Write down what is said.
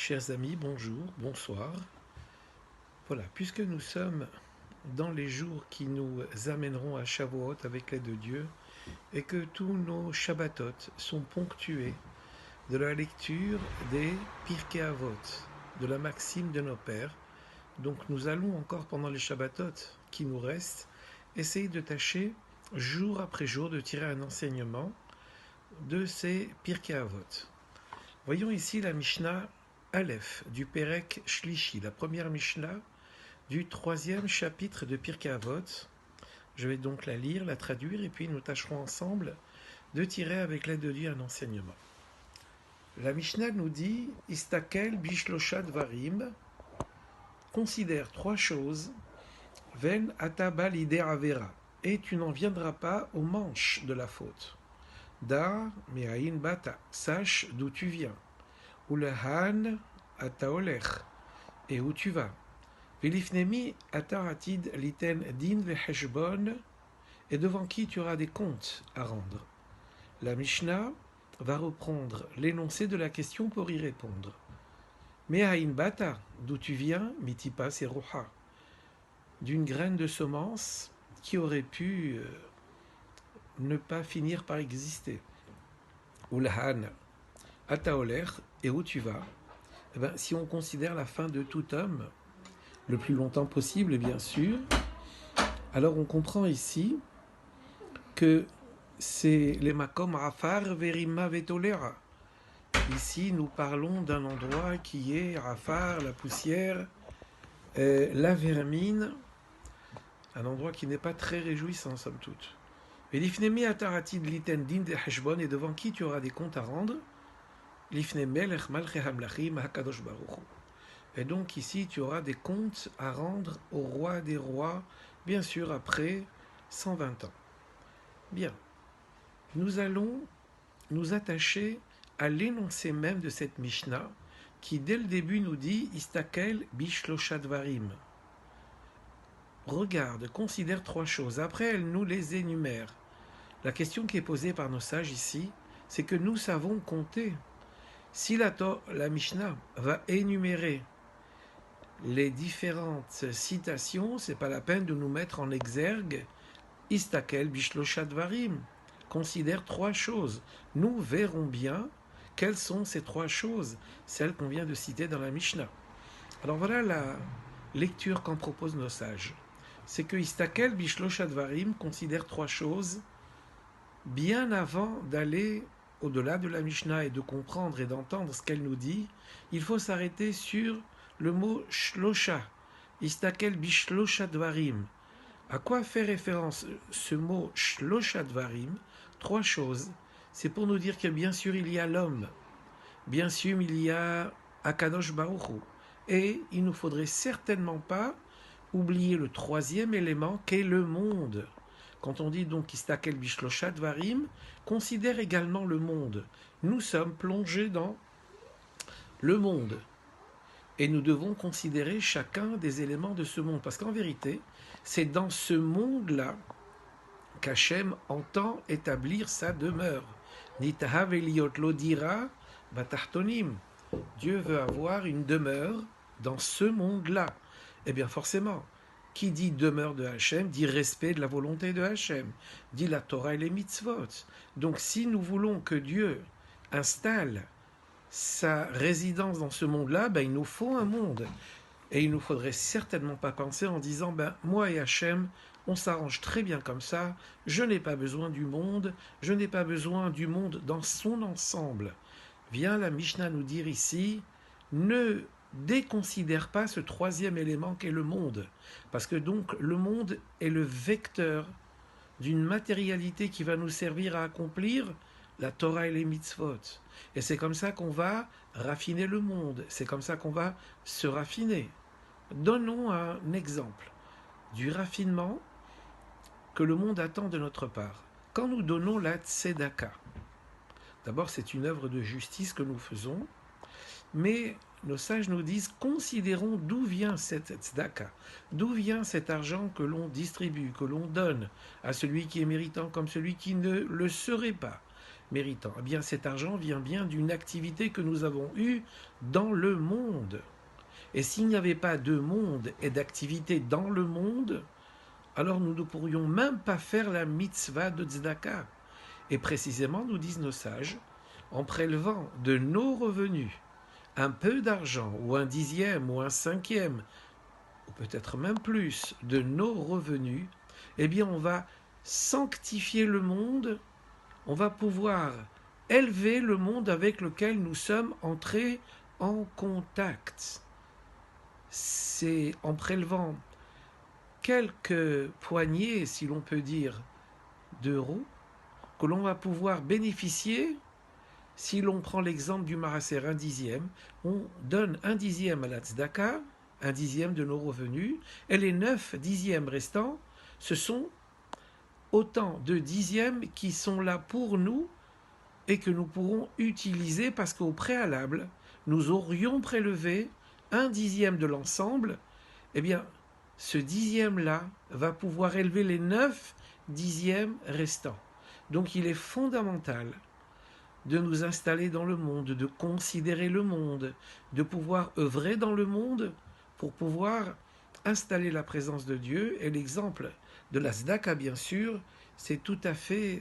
Chers amis, bonjour, bonsoir. Voilà, puisque nous sommes dans les jours qui nous amèneront à Shavuot avec l'aide de Dieu, et que tous nos Shabbatot sont ponctués de la lecture des Pirkei Avot, de la maxime de nos pères, donc nous allons encore pendant les Shabbatot qui nous restent, essayer de tâcher jour après jour de tirer un enseignement de ces Pirkei Avot. Voyons ici la Mishnah Aleph du Perek Shlishi, la première Mishnah du troisième chapitre de Pirkei Avot. Je vais donc la lire, la traduire, et puis nous tâcherons ensemble de tirer avec l'aide de Dieu un enseignement. La Mishnah nous dit Istakel bishlosha dvarim, considère trois choses, ven ataba lider avera, et tu n'en viendras pas au manche de la faute. Dar me'ain bata, sache d'où tu viens. Ulehan ataolech, et où tu vas. Velifnemi ataratid liten din veheshbon, et devant qui tu auras des comptes à rendre. La Mishnah va reprendre l'énoncé de la question pour y répondre. Me'ain bata, d'où tu viens, mitipa seroha, d'une graine de semence qui aurait pu ne pas finir par exister. Ulehan ataoler, et où tu vas. Eh bien, si on considère la fin de tout homme, le plus longtemps possible, bien sûr, alors on comprend ici que c'est les makom rafar verima vetolera. Ici, nous parlons d'un endroit qui est rafar, la poussière, la vermine, un endroit qui n'est pas très réjouissant, somme toute. Velifnemi ataratid liten din de heshbon, et devant qui tu auras des comptes à rendre. Lifne melech malche hamlachim hakadosh baruch hu. Et donc ici, tu auras des comptes à rendre au roi des rois, bien sûr, après 120 ans. Bien, nous allons nous attacher à l'énoncé même de cette Mishnah, qui dès le début nous dit « Istakel bishlosha dvarim ». Regarde, considère trois choses. Après, elle nous les énumère. La question qui est posée par nos sages ici, c'est que nous savons compter. Si la Mishnah va énumérer les différentes citations, c'est pas la peine de nous mettre en exergue. Istakel bishlosha dvarim, considère trois choses. Nous verrons bien quelles sont ces trois choses, celles qu'on vient de citer dans la Mishnah. Alors voilà la lecture qu'en proposent nos sages. C'est que Istakel bishlosha dvarim considère trois choses bien avant d'aller au-delà de la Mishnah et de comprendre et d'entendre ce qu'elle nous dit. Il faut s'arrêter sur le mot shlosha, istakel bishlosha dvarim. À quoi fait référence ce mot shlosha dvarim? Trois choses. C'est pour nous dire que bien sûr il y a l'homme, bien sûr il y a Akadosh Baruch Hu, et il ne faudrait certainement pas oublier le troisième élément qu'est le monde. Quand on dit donc istakel bishlosha dvarim, considère également le monde. Nous sommes plongés dans le monde. Et nous devons considérer chacun des éléments de ce monde. Parce qu'en vérité, c'est dans ce monde-là qu'Hachem entend établir sa demeure. Nitahav eliot lo dira batartonim. Dieu veut avoir une demeure dans ce monde-là. Eh bien forcément, qui dit demeure de Hachem, dit respect de la volonté de Hachem, dit la Torah et les mitzvot. Donc si nous voulons que Dieu installe sa résidence dans ce monde-là, il nous faut un monde. Et il ne nous faudrait certainement pas penser en disant moi et Hachem, on s'arrange très bien comme ça, je n'ai pas besoin du monde, je n'ai pas besoin du monde dans son ensemble. Vient la Mishnah nous dire ici, ne déconsidère pas ce troisième élément qu'est le monde. Parce que donc le monde est le vecteur d'une matérialité qui va nous servir à accomplir la Torah et les mitzvot. Et c'est comme ça qu'on va raffiner le monde. C'est comme ça qu'on va se raffiner. Donnons un exemple du raffinement que le monde attend de notre part. Quand nous donnons la tzedaka, d'abord c'est une œuvre de justice que nous faisons, mais nos sages nous disent, considérons d'où vient cette tzedaka, d'où vient cet argent que l'on distribue, que l'on donne à celui qui est méritant comme celui qui ne le serait pas. méritant. Eh bien, cet argent vient bien d'une activité que nous avons eue dans le monde. Et s'il n'y avait pas de monde et d'activité dans le monde, alors nous ne pourrions même pas faire la mitzvah de tzedaka. Et précisément, nous disent nos sages, en prélevant de nos revenus un peu d'argent, ou un dixième, ou un cinquième, ou peut-être même plus, de nos revenus, eh bien on va sanctifier le monde, on va pouvoir élever le monde avec lequel nous sommes entrés en contact. C'est en prélevant quelques poignées, si l'on peut dire, d'euros, que l'on va pouvoir bénéficier. Si l'on prend l'exemple du maraser, un dixième, on donne un dixième à la tzedaka, un dixième de nos revenus, et les 9 dixièmes restants, ce sont autant de dixièmes qui sont là pour nous et que nous pourrons utiliser parce qu'au préalable, nous aurions prélevé un dixième de l'ensemble. Eh bien, ce dixième-là va pouvoir élever les 9 dixièmes restants. Donc il est fondamental de nous installer dans le monde, de considérer le monde, de pouvoir œuvrer dans le monde pour pouvoir installer la présence de Dieu. Et l'exemple de la tzedaka, bien sûr, c'est tout à fait